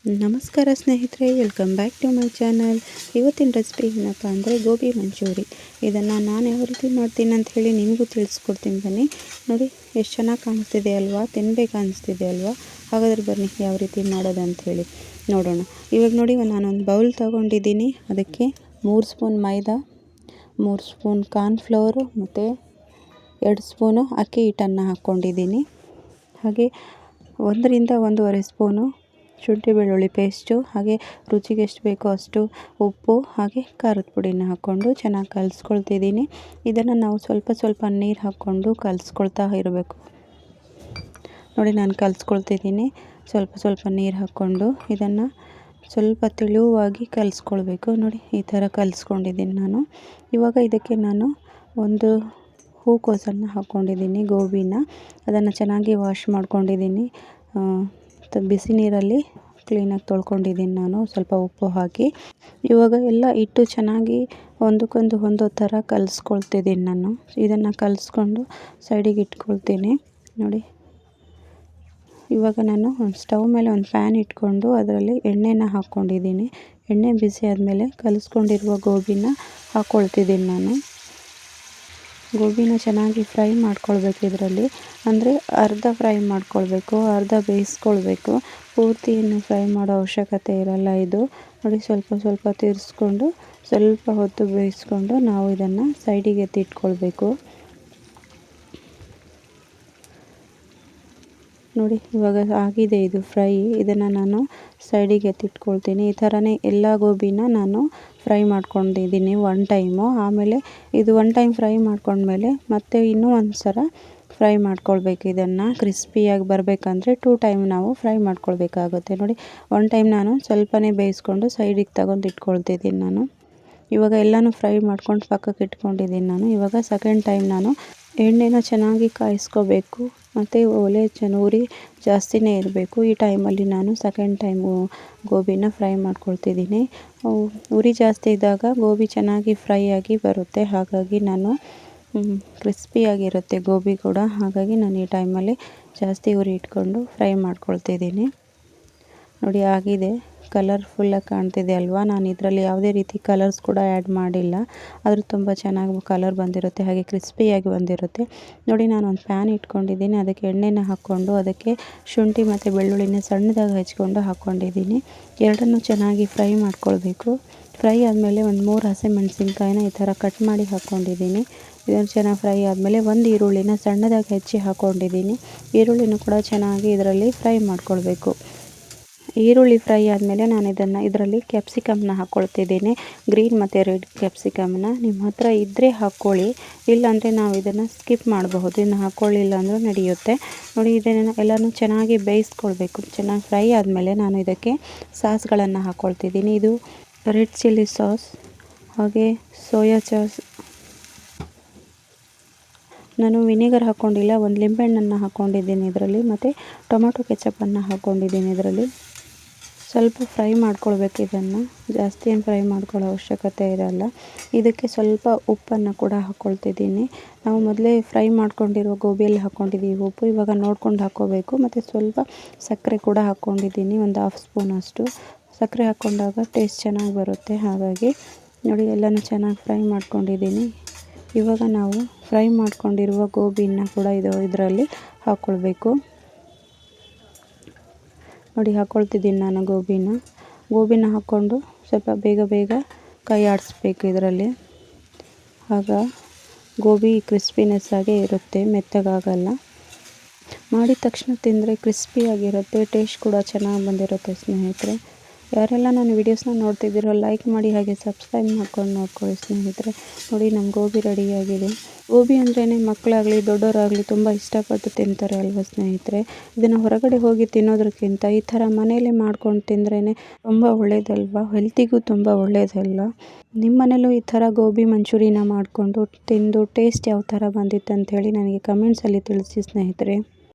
ನಮಸ್ಕಾರ ಸ್ನೇಹಿತರೆ, welcome back to my channel. ಇವತ್ತಿನ ರೆಸಿಪಿ ಏನಪ್ಪ ಅಂದರೆ ಗೋಬಿ ಮಂಚೂರಿ. ಇದನ್ನು ನಾನು ಯಾವ ರೀತಿ ಮಾಡ್ತೀನಿ ಅಂತ ಹೇಳಿ ನಿಮಗೂ ತಿಳಿಸ್ಕೊಡ್ತೀನಿ ಬನ್ನಿ. ನೋಡಿ ಎಷ್ಟು ಚೆನ್ನಾಗಿ ಕಾಣಿಸ್ತಿದೆ ಅಲ್ವಾ, ತಿನ್ನಬೇಕು ಅನಿಸ್ತಿದೆ ಅಲ್ವಾ. ಹಾಗಾದರೆ ಬನ್ನಿ ಯಾವ ರೀತಿ ಮಾಡೋದು ಅಂತ ಹೇಳಿ ನೋಡೋಣ. ಇವಾಗ ನೋಡಿ ನಾನೊಂದು ಬೌಲ್ ತೊಗೊಂಡಿದ್ದೀನಿ. ಅದಕ್ಕೆ 3 ಸ್ಪೂನ್ ಮೈದಾ, 3 ಸ್ಪೂನ್ ಕಾರ್ನ್ಫ್ಲವರು ಮತ್ತು 2 ಸ್ಪೂನು ಅಕ್ಕಿ ಹಿಟ್ಟನ್ನು ಹಾಕ್ಕೊಂಡಿದ್ದೀನಿ. ಹಾಗೆ 1 ರಿಂದ 1.5 ಸ್ಪೂನು ಶುಂಠಿ ಬೆಳ್ಳುಳ್ಳಿ ಪೇಸ್ಟು, ಹಾಗೆ ರುಚಿಗೆ ಎಷ್ಟು ಬೇಕೋ ಅಷ್ಟು ಉಪ್ಪು, ಹಾಗೆ ಖಾರದ ಪುಡಿನ ಹಾಕ್ಕೊಂಡು ಚೆನ್ನಾಗಿ ಕಲಿಸ್ಕೊಳ್ತಿದ್ದೀನಿ. ಇದನ್ನು ನಾವು ಸ್ವಲ್ಪ ಸ್ವಲ್ಪ ನೀರು ಹಾಕ್ಕೊಂಡು ಕಲಿಸ್ಕೊಳ್ತಾ ಇರಬೇಕು. ನೋಡಿ ನಾನು ಕಲಿಸ್ಕೊಳ್ತಿದ್ದೀನಿ. ಸ್ವಲ್ಪ ಸ್ವಲ್ಪ ನೀರು ಹಾಕ್ಕೊಂಡು ಇದನ್ನು ಸ್ವಲ್ಪ ತೆಳುವಾಗಿ ಕಲಿಸ್ಕೊಳ್ಬೇಕು. ನೋಡಿ ಈ ಥರ ಕಲಿಸ್ಕೊಂಡಿದ್ದೀನಿ ನಾನು. ಇವಾಗ ಇದಕ್ಕೆ ನಾನು ಒಂದು ಹೂಕೋಸನ್ನು ಹಾಕ್ಕೊಂಡಿದ್ದೀನಿ, ಗೋಬಿನ. ಅದನ್ನು ಚೆನ್ನಾಗಿ ವಾಶ್ ಮಾಡ್ಕೊಂಡಿದ್ದೀನಿ. ಬಿಸಿ ನೀರಲ್ಲಿ ಕ್ಲೀನಾಗಿ ತೊಳ್ಕೊಂಡಿದ್ದೀನಿ ನಾನು, ಸ್ವಲ್ಪ ಉಪ್ಪು ಹಾಕಿ. ಇವಾಗ ಎಲ್ಲ ಹಿಟ್ಟು ಚೆನ್ನಾಗಿ ಒಂದಕ್ಕೊಂದು ಹೊಂದೋ ಥರ ಕಲಿಸ್ಕೊಳ್ತಿದ್ದೀನಿ ನಾನು. ಇದನ್ನು ಕಲಿಸ್ಕೊಂಡು ಸೈಡಿಗೆ ಇಟ್ಕೊಳ್ತೀನಿ. ನೋಡಿ ಇವಾಗ ನಾನು ಸ್ಟವ್ ಮೇಲೆ ಒಂದು ಪ್ಯಾನ್ ಇಟ್ಕೊಂಡು ಅದರಲ್ಲಿ ಎಣ್ಣೆನ ಹಾಕ್ಕೊಂಡಿದ್ದೀನಿ. ಎಣ್ಣೆ ಬಿಸಿ ಆದಮೇಲೆ ಕಲಿಸ್ಕೊಂಡಿರುವ ಗೋಬಿನ ಹಾಕ್ಕೊಳ್ತಿದ್ದೀನಿ ನಾನು. ಗೋಬಿನ ಚೆನ್ನಾಗಿ ಫ್ರೈ ಮಾಡ್ಕೊಳ್ಬೇಕು ಇದರಲ್ಲಿ. ಅಂದರೆ ಅರ್ಧ ಫ್ರೈ ಮಾಡ್ಕೊಳ್ಬೇಕು, ಅರ್ಧ ಬೇಯಿಸ್ಕೊಳ್ಬೇಕು. ಪೂರ್ತಿ ಇನ್ನು ಫ್ರೈ ಮಾಡೋ ಅವಶ್ಯಕತೆ ಇರಲ್ಲ ಇದು. ನೋಡಿ ಸ್ವಲ್ಪ ಸ್ವಲ್ಪ ತಿರ್ಸ್ಕೊಂಡು ಸ್ವಲ್ಪ ಹೊತ್ತು ಬೇಯಿಸ್ಕೊಂಡು ನಾವು ಇದನ್ನು ಸೈಡಿಗೆ ಎತ್ತಿಟ್ಕೊಳ್ಬೇಕು. ನೋಡಿ ಇವಾಗ ಆಗಿದೆ ಇದು ಫ್ರೈ. ಇದನ್ನು ನಾನು ಸೈಡಿಗೆ ಎತ್ತಿಟ್ಕೊಳ್ತೀನಿ. ಈ ಥರನೇ ಎಲ್ಲ ಗೋಬಿನ ನಾನು ಫ್ರೈ ಮಾಡ್ಕೊಂಡಿದ್ದೀನಿ 1 ಟೈಮು. ಆಮೇಲೆ ಇದು 1 ಟೈಮ್ ಫ್ರೈ ಮಾಡ್ಕೊಂಡ್ಮೇಲೆ ಮತ್ತೆ ಇನ್ನೂ ಒಂದು ಸಲ ಫ್ರೈ ಮಾಡ್ಕೊಳ್ಬೇಕು. ಇದನ್ನು ಕ್ರಿಸ್ಪಿಯಾಗಿ ಬರಬೇಕಂದ್ರೆ 2 ಟೈಮ್ ನಾವು ಫ್ರೈ ಮಾಡ್ಕೊಳ್ಬೇಕಾಗುತ್ತೆ. ನೋಡಿ 1 ಟೈಮ್ ನಾನು ಸ್ವಲ್ಪನೇ ಬೇಯಿಸ್ಕೊಂಡು ಸೈಡಿಗೆ ತಗೊಂಡು ಇಟ್ಕೊಳ್ತಿದ್ದೀನಿ ನಾನು. ಇವಾಗ ಎಲ್ಲನೂ ಫ್ರೈ ಮಾಡ್ಕೊಂಡು ಪಕ್ಕಕ್ಕೆ ಇಟ್ಕೊಂಡಿದ್ದೀನಿ ನಾನು. ಇವಾಗ ಸೆಕೆಂಡ್ ಟೈಮ್ ನಾನು ಎಣ್ಣೆನ ಚೆನ್ನಾಗಿ ಕಾಯಿಸ್ಕೋಬೇಕು ಮತ್ತು ಒಲೆ ಉರಿ ಜಾಸ್ತಿನೇ ಇರಬೇಕು. ಈ ಟೈಮಲ್ಲಿ ನಾನು ಸೆಕೆಂಡ್ ಟೈಮು ಗೋಬಿನ ಫ್ರೈ ಮಾಡ್ಕೊಳ್ತಿದ್ದೀನಿ. ಉರಿ ಜಾಸ್ತಿ ಇದ್ದಾಗ ಗೋಬಿ ಚೆನ್ನಾಗಿ ಫ್ರೈ ಆಗಿ ಬರುತ್ತೆ. ಹಾಗಾಗಿ ನಾನು ಕ್ರಿಸ್ಪಿಯಾಗಿರುತ್ತೆ ಗೋಬಿ ಕೂಡ. ಹಾಗಾಗಿ ನಾನು ಈ ಟೈಮಲ್ಲಿ ಜಾಸ್ತಿ ಉರಿ ಇಟ್ಕೊಂಡು ಫ್ರೈ ಮಾಡ್ಕೊಳ್ತಿದ್ದೀನಿ. ನೋಡಿ ಆಗಿದೆ, ಕಲರ್ಫುಲ್ಲಾಗಿ ಕಾಣ್ತಿದೆ ಅಲ್ವಾ. ನಾನು ಇದರಲ್ಲಿ ಯಾವುದೇ ರೀತಿ ಕಲರ್ಸ್ ಕೂಡ ಆ್ಯಡ್ ಮಾಡಿಲ್ಲ, ಆದರೂ ತುಂಬ ಚೆನ್ನಾಗಿ ಕಲರ್ ಬಂದಿರುತ್ತೆ, ಹಾಗೆ ಕ್ರಿಸ್ಪಿಯಾಗಿ ಬಂದಿರುತ್ತೆ. ನೋಡಿ ನಾನು ಒಂದು ಪ್ಯಾನ್ ಇಟ್ಕೊಂಡಿದ್ದೀನಿ. ಅದಕ್ಕೆ ಎಣ್ಣೆನ ಹಾಕ್ಕೊಂಡು ಅದಕ್ಕೆ ಶುಂಠಿ ಮತ್ತು ಬೆಳ್ಳುಳ್ಳಿನ ಸಣ್ಣದಾಗಿ ಹೆಚ್ಕೊಂಡು ಹಾಕ್ಕೊಂಡಿದ್ದೀನಿ. ಎರಡನ್ನೂ ಚೆನ್ನಾಗಿ ಫ್ರೈ ಮಾಡ್ಕೊಳ್ಬೇಕು. ಫ್ರೈ ಆದಮೇಲೆ ಒಂದು 3 ಹಸಿಮೆಣಸಿನ್ಕಾಯಿನ ಈ ಥರ ಕಟ್ ಮಾಡಿ ಹಾಕ್ಕೊಂಡಿದ್ದೀನಿ. ಇದನ್ನು ಚೆನ್ನಾಗಿ ಫ್ರೈ ಆದಮೇಲೆ ಒಂದು ಈರುಳ್ಳಿನ ಸಣ್ಣದಾಗಿ ಹೆಚ್ಚಿ ಹಾಕ್ಕೊಂಡಿದ್ದೀನಿ. ಈರುಳ್ಳಿನೂ ಕೂಡ ಚೆನ್ನಾಗಿ ಇದರಲ್ಲಿ ಫ್ರೈ ಮಾಡ್ಕೊಳ್ಬೇಕು. ಈರುಳ್ಳಿ ಫ್ರೈ ಆದಮೇಲೆ ನಾನು ಇದರಲ್ಲಿ ಕ್ಯಾಪ್ಸಿಕಮ್ನ ಹಾಕ್ಕೊಳ್ತಿದ್ದೀನಿ. ಗ್ರೀನ್ ಮತ್ತು ರೆಡ್ ಕ್ಯಾಪ್ಸಿಕಮ್ನ ನಿಮ್ಮ ಹತ್ರ ಇದ್ದರೆ ಹಾಕ್ಕೊಳ್ಳಿ, ಇಲ್ಲಾಂದರೆ ನಾವು ಇದನ್ನು ಸ್ಕಿಪ್ ಮಾಡಬಹುದು. ಇದನ್ನು ಹಾಕ್ಕೊಳ್ಳಿಲ್ಲ ಅಂದರೂ ನಡೆಯುತ್ತೆ. ನೋಡಿ ಇದನ್ನು ಎಲ್ಲನೂ ಚೆನ್ನಾಗಿ ಬೇಯಿಸ್ಕೊಳ್ಬೇಕು. ಚೆನ್ನಾಗಿ ಫ್ರೈ ಆದಮೇಲೆ ನಾನು ಇದಕ್ಕೆ ಸಾಸ್ಗಳನ್ನು ಹಾಕ್ಕೊಳ್ತಿದ್ದೀನಿ. ಇದು ರೆಡ್ ಚಿಲ್ಲಿ ಸಾಸ್, ಹಾಗೆ ಸೋಯಾ ಸಾಸ್. ನಾನು ವಿನೆಗರ್ ಹಾಕ್ಕೊಂಡಿಲ್ಲ, ಒಂದು ಲಿಂಬೆಹಣ್ಣನ್ನು ಹಾಕ್ಕೊಂಡಿದ್ದೀನಿ ಇದರಲ್ಲಿ, ಮತ್ತು ಟೊಮೆಟೊ ಕೆಚಪನ್ನು ಹಾಕ್ಕೊಂಡಿದ್ದೀನಿ ಇದರಲ್ಲಿ. ಸ್ವಲ್ಪ ಫ್ರೈ ಮಾಡ್ಕೊಳ್ಬೇಕು. ಇದನ್ನು ಜಾಸ್ತಿ ಏನು ಫ್ರೈ ಮಾಡ್ಕೊಳ್ಳೋ ಅವಶ್ಯಕತೆ ಇರಲ್ಲ. ಇದಕ್ಕೆ ಸ್ವಲ್ಪ ಉಪ್ಪನ್ನು ಕೂಡ ಹಾಕ್ಕೊಳ್ತಿದ್ದೀನಿ. ನಾವು ಮೊದಲೇ ಫ್ರೈ ಮಾಡ್ಕೊಂಡಿರೋ ಗೋಬಿಯಲ್ಲಿ ಹಾಕ್ಕೊಂಡಿದ್ದೀವಿ ಉಪ್ಪು, ಇವಾಗ ನೋಡ್ಕೊಂಡು ಹಾಕ್ಕೋಬೇಕು. ಮತ್ತು ಸ್ವಲ್ಪ ಸಕ್ಕರೆ ಕೂಡ ಹಾಕ್ಕೊಂಡಿದ್ದೀನಿ, ಒಂದು 1/2 ಸ್ಪೂನಷ್ಟು. ಸಕ್ಕರೆ ಹಾಕ್ಕೊಂಡಾಗ ಟೇಸ್ಟ್ ಚೆನ್ನಾಗಿ ಬರುತ್ತೆ. ಹಾಗಾಗಿ ನೋಡಿ ಎಲ್ಲನೂ ಚೆನ್ನಾಗಿ ಫ್ರೈ ಮಾಡ್ಕೊಂಡಿದ್ದೀನಿ. ಇವಾಗ ನಾವು ಫ್ರೈ ಮಾಡ್ಕೊಂಡಿರುವ ಗೋಬಿನ ಕೂಡ ಇದರಲ್ಲಿ ಹಾಕ್ಕೊಳ್ಬೇಕು. ನೋಡಿ ಹಾಕ್ಕೊಳ್ತಿದ್ದೀನಿ ನಾನು ಗೋಬಿನ ಹಾಕ್ಕೊಂಡು ಸ್ವಲ್ಪ ಬೇಗ ಬೇಗ ಕೈ ಆಡಿಸ್ಬೇಕು ಇದರಲ್ಲಿ. ಆಗ ಗೋಬಿ ಕ್ರಿಸ್ಪಿನೆಸ್ ಆಗೇ ಇರುತ್ತೆ, ಮೆತ್ತಗಾಗಲ್ಲ. ಮಾಡಿದ ತಕ್ಷಣ ತಿಂದರೆ ಕ್ರಿಸ್ಪಿಯಾಗಿರುತ್ತೆ, ಟೇಸ್ಟ್ ಕೂಡ ಚೆನ್ನಾಗಿ ಬಂದಿರುತ್ತೆ ಸ್ನೇಹಿತರೆ. ಯಾರೆಲ್ಲ ನನ್ನ ವೀಡಿಯೋಸ್ನ ನೋಡ್ತಿದ್ದೀರೋ ಲೈಕ್ ಮಾಡಿ, ಹಾಗೆ ಸಬ್ಸ್ಕ್ರೈಬ್ ಮಾಡ್ಕೊಂಡು ನೋಡ್ಕೊಳ್ಳಿ ಸ್ನೇಹಿತರೆ. ನೋಡಿ ನಮ್ಮ ಗೋಬಿ ರೆಡಿಯಾಗಿದೆ. ಗೋಬಿ ಅಂದ್ರೇ ಮಕ್ಕಳಾಗಲಿ ದೊಡ್ಡವರಾಗಲಿ ತುಂಬ ಇಷ್ಟಪಟ್ಟು ತಿಂತಾರೆ ಅಲ್ವಾ ಸ್ನೇಹಿತರೆ. ಇದನ್ನು ಹೊರಗಡೆ ಹೋಗಿ ತಿನ್ನೋದಕ್ಕಿಂತ ಈ ಥರ ಮನೆಯಲ್ಲೇ ಮಾಡ್ಕೊಂಡು ತಿಂದ್ರೇ ತುಂಬ ಒಳ್ಳೆಯದಲ್ವಾ, ಹೆಲ್ತಿಗೂ ತುಂಬ ಒಳ್ಳೆಯದಲ್ಲ. ನಿಮ್ಮ ಮನೇಲೂ ಈ ಥರ ಗೋಬಿ ಮಂಚೂರಿನ ಮಾಡಿಕೊಂಡು ತಿಂದು ಟೇಸ್ಟ್ ಯಾವ ಥರ ಬಂದಿತ್ತು ಅಂಥೇಳಿ ನನಗೆ ಕಮೆಂಟ್ಸಲ್ಲಿ ತಿಳಿಸಿ ಸ್ನೇಹಿತರೆ.